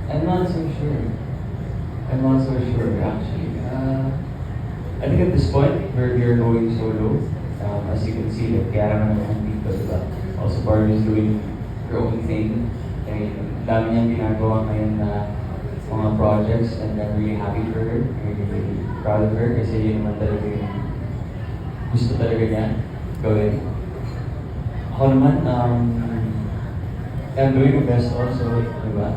I'm not so sure. I'm not so sure actually. I think at this point, we're going solo. As you can see, like, kaya naman ng people, diba? Also, Barbie is doing her own thing. And dami niyang ginagawa ngayon na mga projects, and I'm really happy for her. I'm really proud of her kasi yun naman talaga yung gusto talaga niya gawin. Ako naman, I'm doing my best also, diba?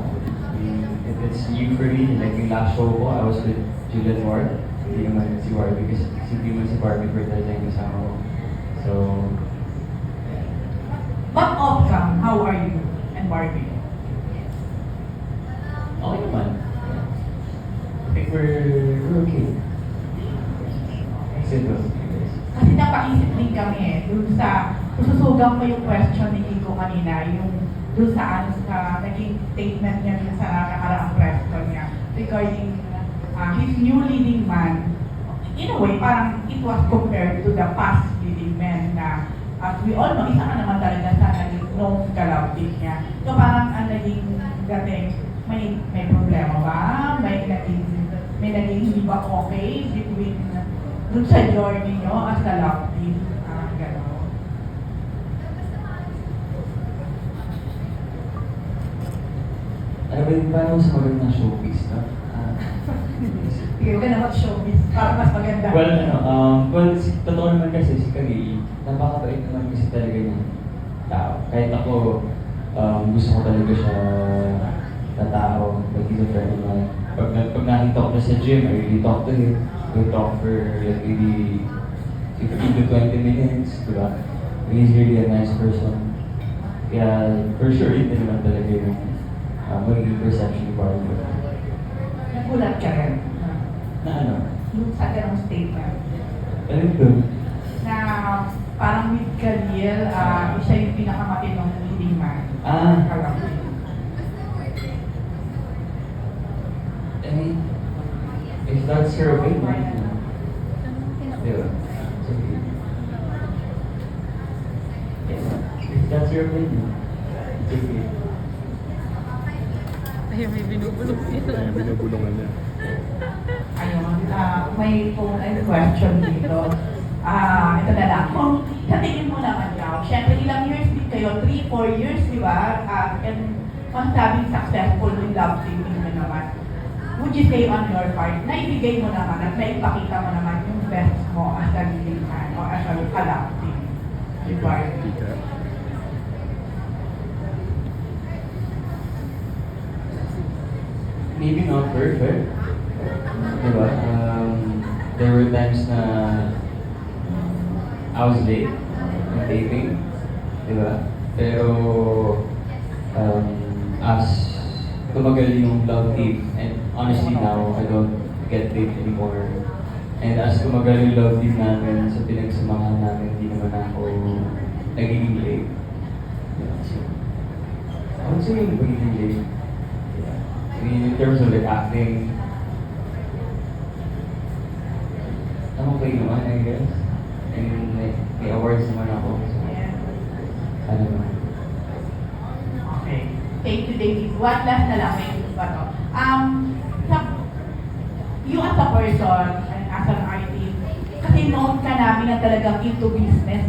If it's new for me, like yung last show ko, I was with Julian Ward. Hindi naman si Barbie kasi hindi naman si Barbie for talaga yung kasama ko. So, yeah. But outcome, how are you and Barbie? Okay naman. I think we're okay. Simple. Kasi napaisip din kami dun sa, sususugang ko yung question ni Kiko kanina, yung dun sa naging statement niya dun sa nakaraang press con niya regarding his new leading man. In a way, parang it was compared to the past leading men na, as we all know, isa ka naman talaga sa naging known kalabdik niya. So parang ang naging dating, may problema ba? May naging hindi ba okay between dun sa journey nyo as a love team? Gano'n. Ano ba yung paano sa magandang showbiz, no? Sige, huwag ka na mag-showbiz para mas maganda. Totoo naman kasi si Camille, napakabait naman kasi talaga ng tao. Kahit ako, gusto ko talaga siya na tao, like he's a friend of mine. Pag nakita ko na sa gym, I really talk to him. We talk for like maybe 15 to 20 minutes, diba? He's really a nice person. Kaya for sure, yun din naman talaga yung magiging perception ni Barbie. Nagulat ka rin. Na ano? Yung sa ganong statement. Ano ito? Na parang with Khalil, siya yung pinakamatinong leading man. Kalabdik. I mean, if that's your opinion, diba? It's okay. If that's your opinion, it's okay. Ay, may binubulong niya. Ay, binubulungan niya. Ayun, may phone and question dito. Ito na lang. Kung sa tingin mo naman daw, syempre ilang years din kayo, 3-4 years, di ba? And masasabing successful yung love team ninyo naman. Would you say on your part, naibigay mo naman at naipakita mo naman yung best mo as a leading man o as a love team? Di ba? Maybe not perfect. Diba? There were times na I was late in taping. Diba? Pero as tumagal yung love team, and honestly now, I don't get late anymore. And as tumagal yung love team namin, sa pinagsamahan namin, hindi naman ako nagiging late. Yeah, so, I would say yung pagiging late. Yeah. I mean, in terms of like acting, okay naman, I guess. And like, may awards naman ako. So, ano naman. Okay. Thank you, David. One last na lang, may ba to? You as a person and as an artist, kasi known ka namin na talagang into business